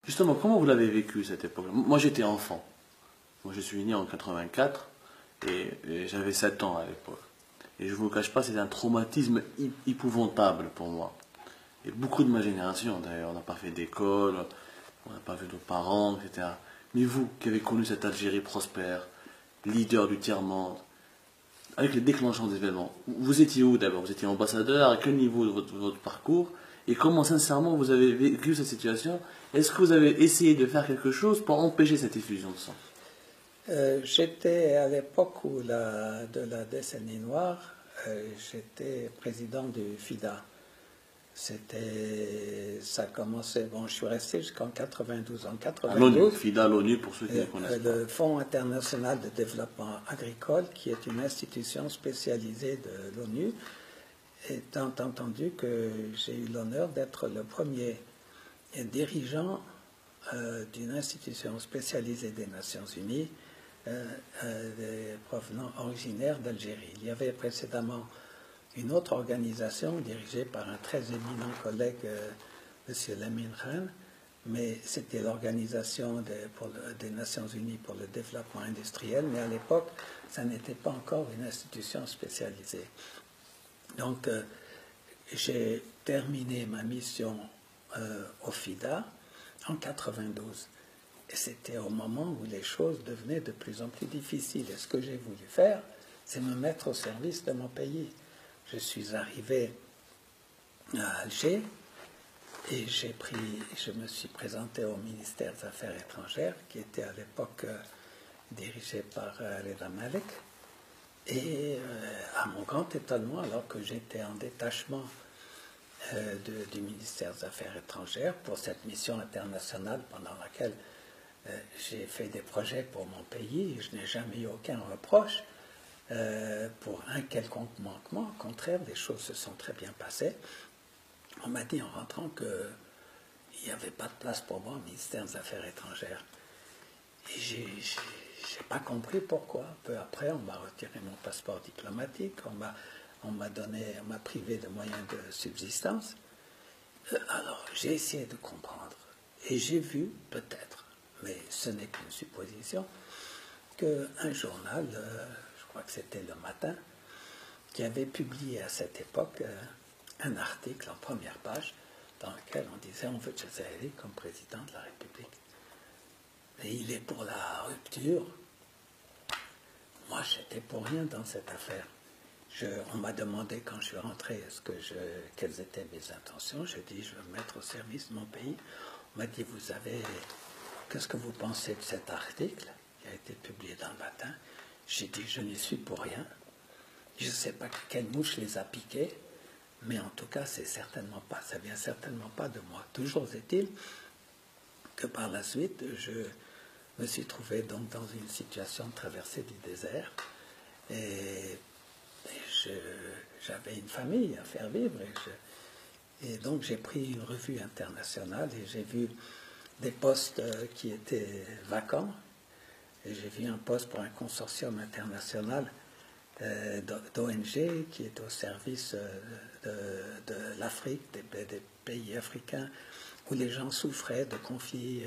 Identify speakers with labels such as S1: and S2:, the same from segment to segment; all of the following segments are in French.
S1: Justement, comment vous l'avez vécu cette époque? Moi, j'étais enfant. Moi, je suis né en 84 et j'avais 7 ans à l'époque. Et je ne vous le cache pas, c'était un traumatisme épouvantable pour moi. Et beaucoup de ma génération, d'ailleurs, on n'a pas fait d'école, on n'a pas vu nos parents, etc. Mais vous, qui avez connu cette Algérie prospère, leader du tiers-monde, avec les déclenchants des événements, vous étiez où d'abord? Vous étiez ambassadeur? À quel niveau de votre parcours? Et comment sincèrement vous avez vécu cette situation? Est-ce que vous avez essayé de faire quelque chose pour empêcher cette effusion de sang?
S2: J'étais à l'époque de la décennie noire, j'étais président du FIDA. Ça commençait, bon, je suis resté jusqu'en 92. En
S1: À l'ONU,
S2: 92,
S1: FIDA, l'ONU pour ceux qui ne connaissent pas.
S2: le Fonds international de développement agricole, qui est une institution spécialisée de l'ONU, étant entendu que j'ai eu l'honneur d'être le premier dirigeant d'une institution spécialisée des Nations Unies, provenant originaire d'Algérie. Il y avait précédemment une autre organisation dirigée par un très éminent collègue, M. Lamine Khan, mais c'était l'organisation des Nations Unies pour le développement industriel, mais à l'époque, ça n'était pas encore une institution spécialisée. Donc, j'ai terminé ma mission au FIDA en 92. Et c'était au moment où les choses devenaient de plus en plus difficiles. Et ce que j'ai voulu faire, c'est me mettre au service de mon pays. Je suis arrivé à Alger et je me suis présenté au ministère des Affaires étrangères, qui était à l'époque dirigé par Reda Malek. Et à mon grand étonnement, alors que j'étais en détachement du ministère des Affaires étrangères pour cette mission internationale pendant laquelle j'ai fait des projets pour mon pays, je n'ai jamais eu aucun reproche pour un quelconque manquement. Au contraire, les choses se sont très bien passées. On m'a dit en rentrant qu'il n'y avait pas de place pour moi au ministère des Affaires étrangères. Et j'ai pas compris pourquoi. Peu après, on m'a retiré mon passeport diplomatique, on m'a privé de moyens de subsistance. Alors, j'ai essayé de comprendre. Et j'ai vu, peut-être, mais ce n'est qu'une supposition, qu'un journal, je crois que c'était Le Matin, qui avait publié à cette époque un article en première page dans lequel on disait on veut Jazairi comme président de la République. Et il est pour la rupture. Moi, j'étais pour rien dans cette affaire. On m'a demandé quand je suis rentré quelles étaient mes intentions. J'ai dit je veux me mettre au service de mon pays. On m'a dit qu'est-ce que vous pensez de cet article qui a été publié dans Le Matin? J'ai dit je n'y suis pour rien. Je ne sais pas quelle mouche les a piqués, mais en tout cas ça vient certainement pas de moi. Toujours est-il que par la suite je me suis trouvé donc dans une situation de traversée du désert et j'avais une famille à faire vivre et donc j'ai pris une revue internationale et j'ai vu des postes qui étaient vacants et j'ai vu un poste pour un consortium international d'ONG qui est au service de l'Afrique, des pays africains où les gens souffraient de conflits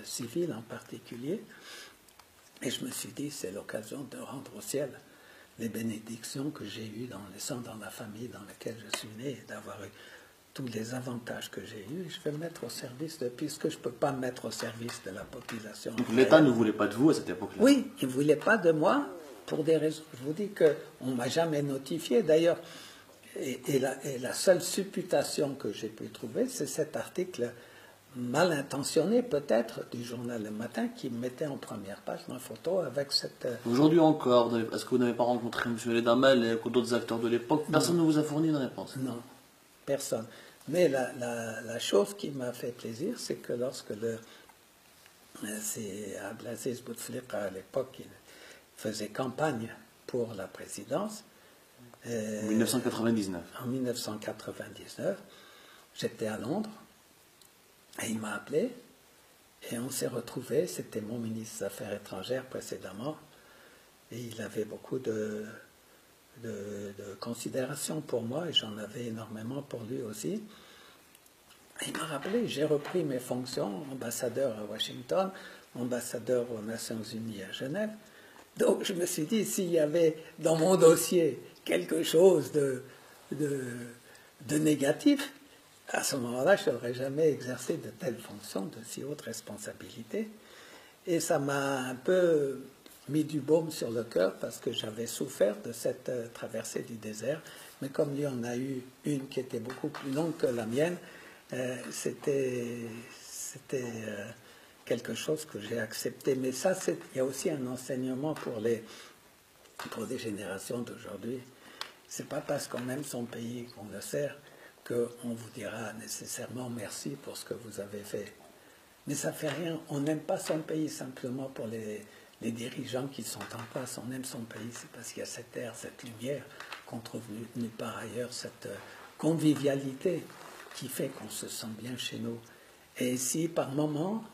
S2: civils en particulier. Et je me suis dit, c'est l'occasion de rendre au ciel les bénédictions que j'ai eues en naissant dans la famille dans laquelle je suis né, et d'avoir eu tous les avantages que j'ai eus. Je vais me mettre au service puisque je ne peux pas me mettre au service de la population.
S1: Donc l'État ne voulait pas de vous à cette époque-là?
S2: Oui, il ne voulait pas de moi pour des raisons. Je vous dis qu'on ne m'a jamais notifié. D'ailleurs, et la seule supputation que j'ai pu trouver, c'est cet article mal intentionné peut-être du journal Le Matin qui mettait en première page ma photo avec cette...
S1: Aujourd'hui encore, est-ce que vous n'avez pas rencontré M. Ledamel ou d'autres acteurs de l'époque? Personne ne vous a fourni une réponse?
S2: Non, personne. Mais la chose qui m'a fait plaisir, c'est que lorsque c'est Abdelaziz Bouteflika à l'époque, il faisait campagne pour la présidence.
S1: En 1999.
S2: En 1999, j'étais à Londres et il m'a appelé et on s'est retrouvés. C'était mon ministre des Affaires étrangères précédemment et il avait beaucoup de considération pour moi et j'en avais énormément pour lui aussi. Il m'a rappelé, j'ai repris mes fonctions, ambassadeur à Washington, ambassadeur aux Nations Unies à Genève. Donc je me suis dit, s'il y avait dans mon dossier quelque chose de négatif, à ce moment-là, je n'aurais jamais exercé de telles fonctions, de si hautes responsabilités. Et ça m'a un peu mis du baume sur le cœur parce que j'avais souffert de cette traversée du désert. Mais comme lui en a eu une qui était beaucoup plus longue que la mienne, c'était quelque chose que j'ai accepté. Mais ça, il y a aussi un enseignement pour les générations d'aujourd'hui. C'est pas parce qu'on aime son pays qu'on le sert qu'on vous dira nécessairement merci pour ce que vous avez fait. Mais ça fait rien. On n'aime pas son pays simplement pour les dirigeants qui sont en place. On aime son pays, c'est parce qu'il y a cette air, cette lumière qu'on trouve nulle part ailleurs, cette convivialité qui fait qu'on se sent bien chez nous. Et si par moment,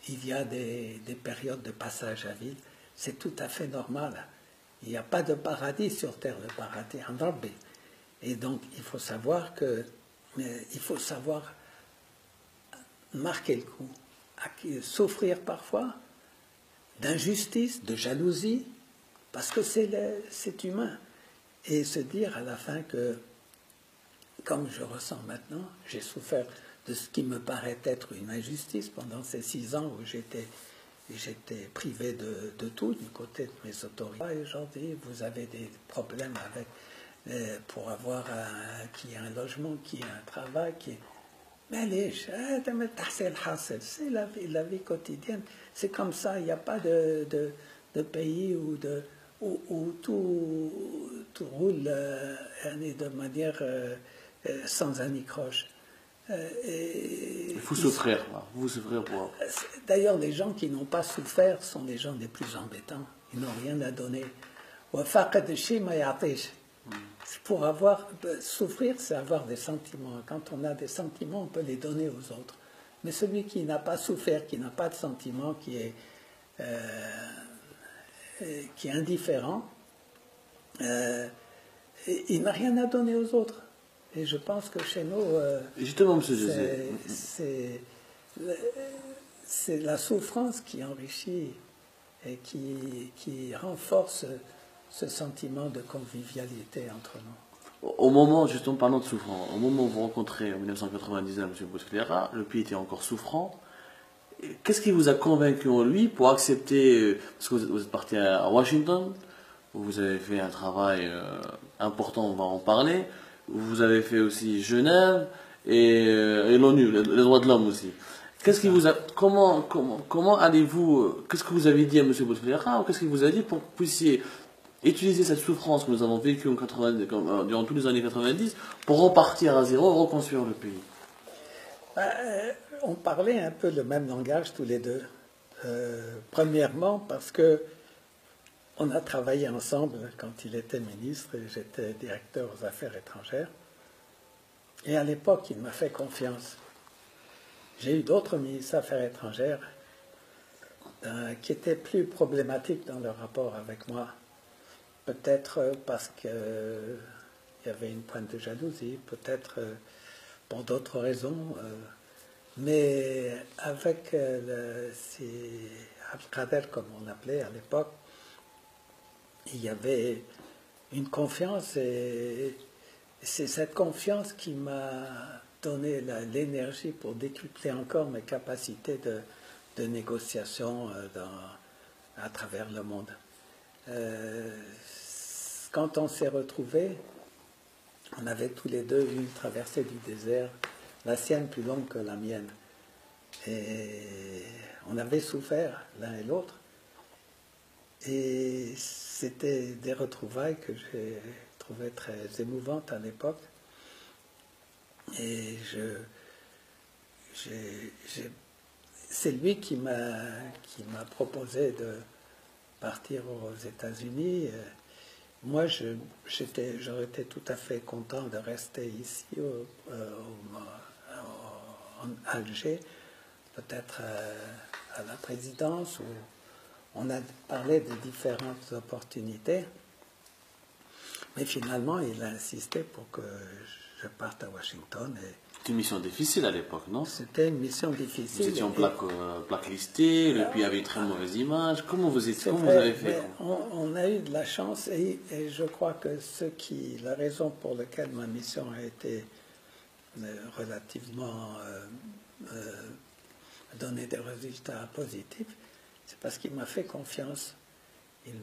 S2: il y a des périodes de passage à vide, c'est tout à fait normal. Il n'y a pas de paradis sur terre, le paradis en Rabbi. Et donc, il faut savoir marquer le coup, souffrir parfois d'injustice, de jalousie, parce que c'est humain. Et se dire à la fin que, comme je ressens maintenant, j'ai souffert de ce qui me paraît être une injustice pendant ces 6 ans où j'étais privé de tout du côté de mes autorités. Et aujourd'hui, vous avez des problèmes avec pour avoir qui a un logement, qui a un travail, mais allez, c'est la vie quotidienne. C'est comme ça, il n'y a pas de pays où tout roule de manière sans anicroche.
S1: Il faut souffrir, vous souffrir pour...
S2: D'ailleurs, les gens qui n'ont pas souffert sont les gens les plus embêtants. Ils n'ont rien à donner. Pour souffrir, c'est avoir des sentiments. Quand on a des sentiments, on peut les donner aux autres. Mais celui qui n'a pas souffert, qui n'a pas de sentiments, qui est indifférent, il n'a rien à donner aux autres. Et je pense que chez nous,
S1: justement, M. José,
S2: c'est la souffrance qui enrichit et qui renforce ce sentiment de convivialité entre nous.
S1: Au moment, justement, parlant de souffrance, au moment où vous rencontrez en 1999 M. Bousclera, le pays était encore souffrant. Qu'est-ce qui vous a convaincu en lui pour accepter, parce que vous êtes parti à Washington, où vous avez fait un travail important, on va en parler, vous avez fait aussi Genève et l'ONU, les droits de l'homme aussi. Qu'est-ce qui vous a, comment allez-vous, qu'est-ce que vous avez dit à M. Bousclera, ou qu'est-ce qu'il vous a dit pour que vous puissiez utiliser cette souffrance que nous avons vécue durant toutes les années 90 pour repartir à zéro, reconstruire le pays?
S2: On parlait un peu le même langage tous les deux. Premièrement parce que on a travaillé ensemble quand il était ministre et j'étais directeur aux affaires étrangères. Et à l'époque, il m'a fait confiance. J'ai eu d'autres ministres des Affaires étrangères qui étaient plus problématiques dans leur rapport avec moi. Peut-être parce qu'il y avait une pointe de jalousie, peut-être pour d'autres raisons. Mais avec Abdelkader, comme on l'appelait à l'époque, il y avait une confiance et c'est cette confiance qui m'a donné l'énergie pour décupler encore mes capacités de négociation à travers le monde. Quand on s'est retrouvés, on avait tous les deux eu une traversée du désert, la sienne plus longue que la mienne. Et on avait souffert l'un et l'autre. Et c'était des retrouvailles que j'ai trouvées très émouvantes à l'époque. Et c'est lui qui m'a proposé de partir aux États-Unis. Moi, j'aurais été tout à fait content de rester ici, en Alger, peut-être à la présidence, où on a parlé de différentes opportunités. Mais finalement, il a insisté pour que je parte à Washington. Et
S1: C'était une mission difficile à l'époque, non?
S2: C'était une mission
S1: Vous
S2: difficile.
S1: étiez en blacklistée, le pays avait une très mauvaise image. Comment vous
S2: Vrai,
S1: avez fait?
S2: mais on a eu de la chance et je crois que la raison pour laquelle ma mission a été relativement donné des résultats positifs, c'est parce qu'il m'a fait confiance. Et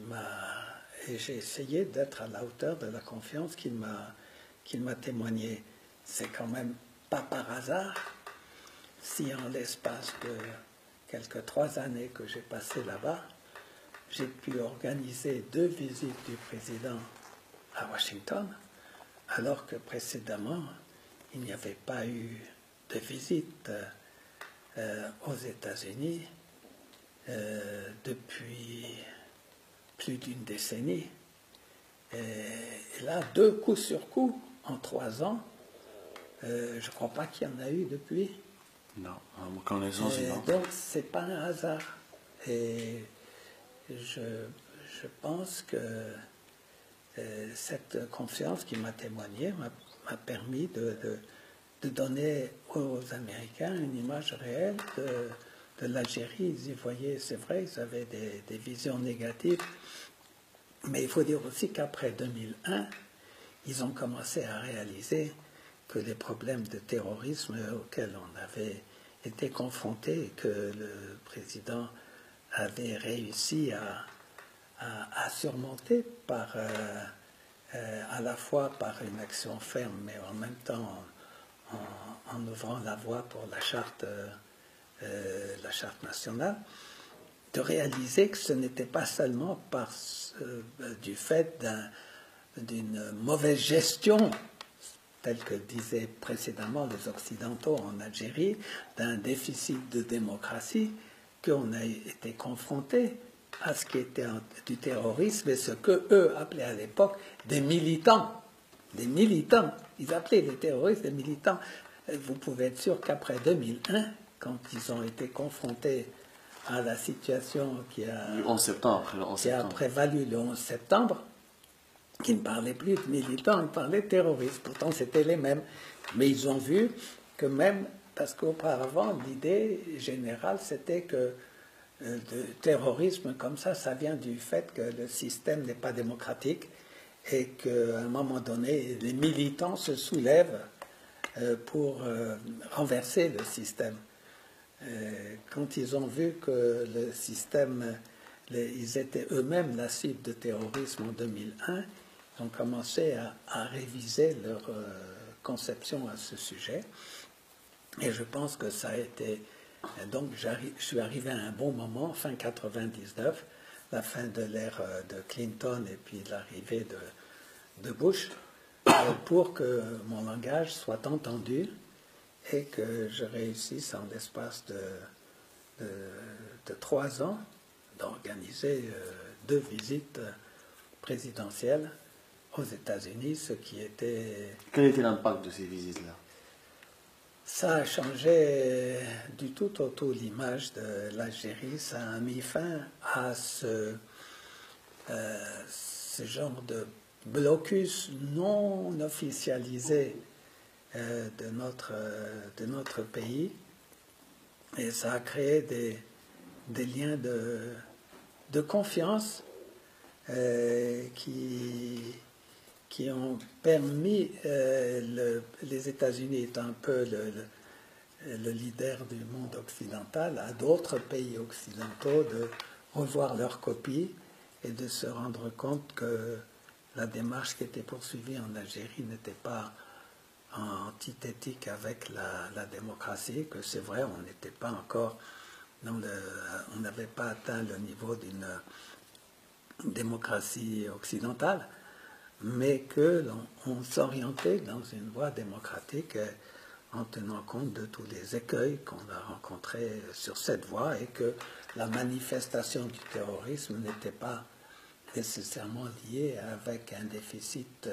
S2: j'ai essayé d'être à la hauteur de la confiance qu'il m'a témoignée. C'est quand même pas par hasard si en l'espace de quelques 3 années que j'ai passé là-bas, j'ai pu organiser 2 visites du président à Washington, alors que précédemment, il n'y avait pas eu de visite aux États-Unis depuis plus d'une décennie. Et là, 2 coups sur coup en 3 ans, je ne crois pas qu'il y en a eu depuis.
S1: Non, à ma connaissance, non.
S2: Donc, ce n'est pas un hasard. Et je pense que cette confiance qui m'a témoigné m'a permis de donner aux Américains une image réelle de l'Algérie. Ils y voyaient, c'est vrai, ils avaient des visions négatives. Mais il faut dire aussi qu'après 2001, ils ont commencé à réaliser que les problèmes de terrorisme auxquels on avait été confrontés, que le président avait réussi à surmonter à la fois par une action ferme, mais en même temps en ouvrant la voie pour la charte nationale, de réaliser que ce n'était pas seulement du fait d'une mauvaise gestion, tel que disaient précédemment les Occidentaux en Algérie, d'un déficit de démocratie, qu'on a été confronté à ce qui était du terrorisme et ce qu'eux appelaient à l'époque des militants. Des militants. Ils appelaient les terroristes des militants. Vous pouvez être sûr qu'après 2001, quand ils ont été confrontés à la situation qui a prévalu le 11 septembre, qui ne parlaient plus de militants, ils parlaient de terroristes. Pourtant, c'était les mêmes. Mais ils ont vu que même, parce qu'auparavant, l'idée générale, c'était que le terrorisme comme ça vient du fait que le système n'est pas démocratique et qu'à un moment donné, les militants se soulèvent pour renverser le système. Quand ils ont vu que le système, ils étaient eux-mêmes la cible de terrorisme en 2001, ils ont commencé à réviser leur conception à ce sujet. Et je pense que ça a été... Donc je suis arrivé à un bon moment, fin 99, la fin de l'ère de Clinton et puis l'arrivée de Bush, pour que mon langage soit entendu et que je réussisse en l'espace de 3 ans d'organiser 2 visites présidentielles aux États-Unis, ce qui était...
S1: Quel était l'impact de ces visites-là?
S2: Ça a changé du tout au tout l'image de l'Algérie. Ça a mis fin à ce genre de blocus non officialisé de notre pays. Et ça a créé des liens de confiance qui ont permis, les États-Unis étant un peu le leader du monde occidental, à d'autres pays occidentaux de revoir leur copie et de se rendre compte que la démarche qui était poursuivie en Algérie n'était pas antithétique avec la démocratie, que c'est vrai, on n'était pas encore, on n'avait pas atteint le niveau d'une démocratie occidentale, mais qu'on s'orientait dans une voie démocratique en tenant compte de tous les écueils qu'on a rencontrés sur cette voie et que la manifestation du terrorisme n'était pas nécessairement liée avec un déficit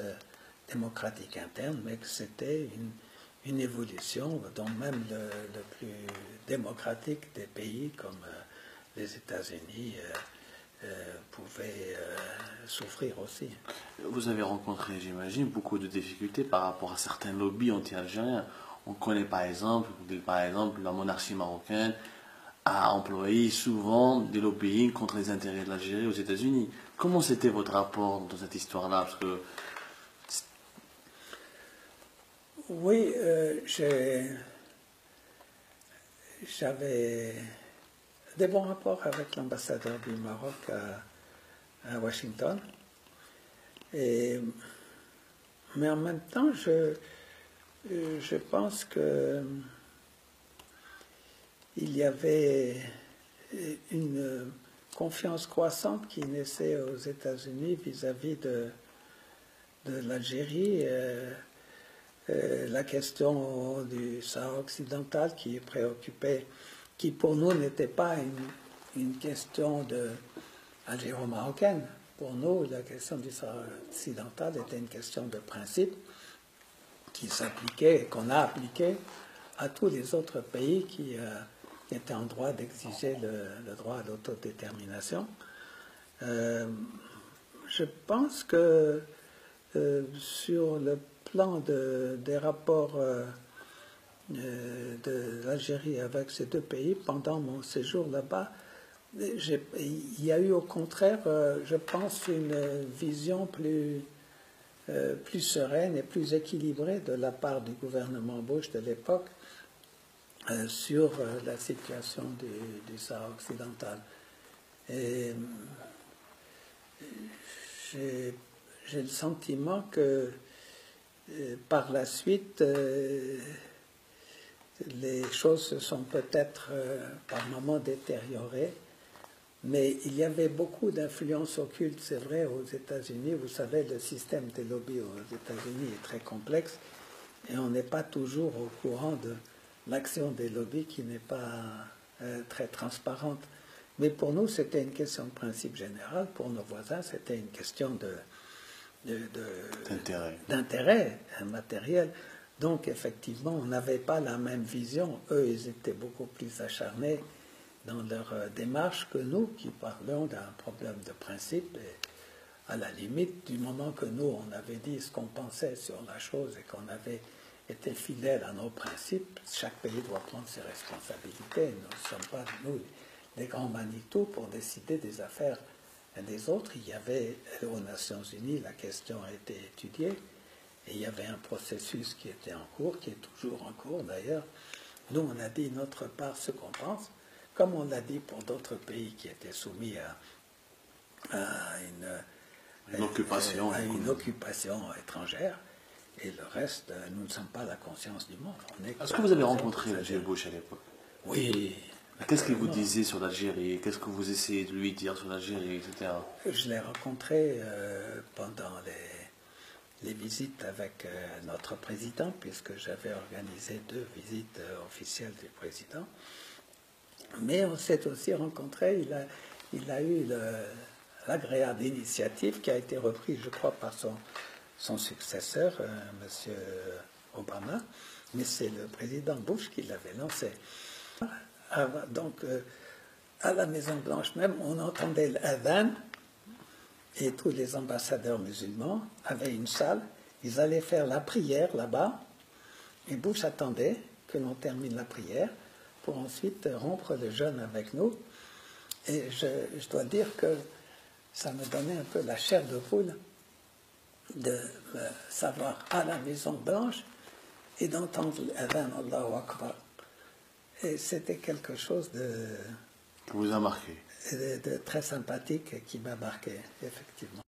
S2: démocratique interne, mais que c'était une évolution dont même le plus démocratique des pays comme les États-Unis pouvait souffrir aussi.
S1: Vous avez rencontré, j'imagine, beaucoup de difficultés par rapport à certains lobbies anti-algériens. On connaît par exemple la monarchie marocaine a employé souvent des lobbying contre les intérêts de l'Algérie aux États-Unis. Comment c'était votre rapport dans cette histoire-là? Parce que
S2: oui, j'avais des bons rapports avec l'ambassadeur du Maroc à Washington. Mais en même temps, je pense que il y avait une confiance croissante qui naissait aux États-Unis vis-à-vis de l'Algérie. La question du Sahara occidental qui préoccupait, qui pour nous n'était pas une question algéro-marocaine. Pour nous, la question du Sahara occidental était une question de principe qui s'appliquait et qu'on a appliqué à tous les autres pays qui étaient en droit d'exiger le droit à l'autodétermination. Je pense que sur le plan des rapports de l'Algérie avec ces deux pays, pendant mon séjour là-bas, il y a eu au contraire, je pense, une vision plus sereine et plus équilibrée de la part du gouvernement Bush de l'époque sur la situation du Sahara occidental. Et j'ai le sentiment que par la suite, les choses se sont peut-être par moments détériorées, mais il y avait beaucoup d'influences occultes, c'est vrai, aux États-Unis. Vous savez, le système des lobbies aux États-Unis est très complexe et on n'est pas toujours au courant de l'action des lobbies qui n'est pas très transparente. Mais pour nous, c'était une question de principe général. Pour nos voisins, c'était une question d'intérêt matériel. Donc, effectivement, on n'avait pas la même vision. Eux, ils étaient beaucoup plus acharnés dans leur démarche que nous, qui parlions d'un problème de principe. Et à la limite, du moment que nous, on avait dit ce qu'on pensait sur la chose et qu'on avait été fidèles à nos principes, chaque pays doit prendre ses responsabilités. Nous ne sommes pas, nous, des grands Manitou pour décider des affaires des autres. Il y avait aux Nations Unies, la question a été étudiée, et il y avait un processus qui était en cours, qui est toujours en cours d'ailleurs. Nous, on a dit notre part ce qu'on pense, comme on l'a dit pour d'autres pays qui étaient soumis à une occupation étrangère, et le reste, nous ne sommes pas la conscience du monde.
S1: Est-ce que vous avez rencontré M. Bush à l'époque?
S2: Oui.
S1: Qu'est-ce qu'il vous disait sur l'Algérie? Qu'est-ce que vous essayez de lui dire sur l'Algérie, etc.?
S2: Je l'ai rencontré pendant les visites avec notre président, puisque j'avais organisé 2 visites officielles du président. Mais on s'est aussi rencontré, il a eu l'agréable initiative qui a été reprise, je crois, par son successeur, M. Obama, mais c'est le président Bush qui l'avait lancé. Donc, à la Maison-Blanche même, on entendait l'adhan et tous les ambassadeurs musulmans avaient une salle. Ils allaient faire la prière là-bas et Bush attendait que l'on termine la prière pour ensuite rompre le jeûne avec nous. Et je dois dire que ça me donnait un peu la chair de poule de savoir à la Maison-Blanche et d'entendre l'adhan Allahu Akbar. Et c'était quelque chose
S1: qui vous a marqué,
S2: de très sympathique et qui m'a marqué, effectivement.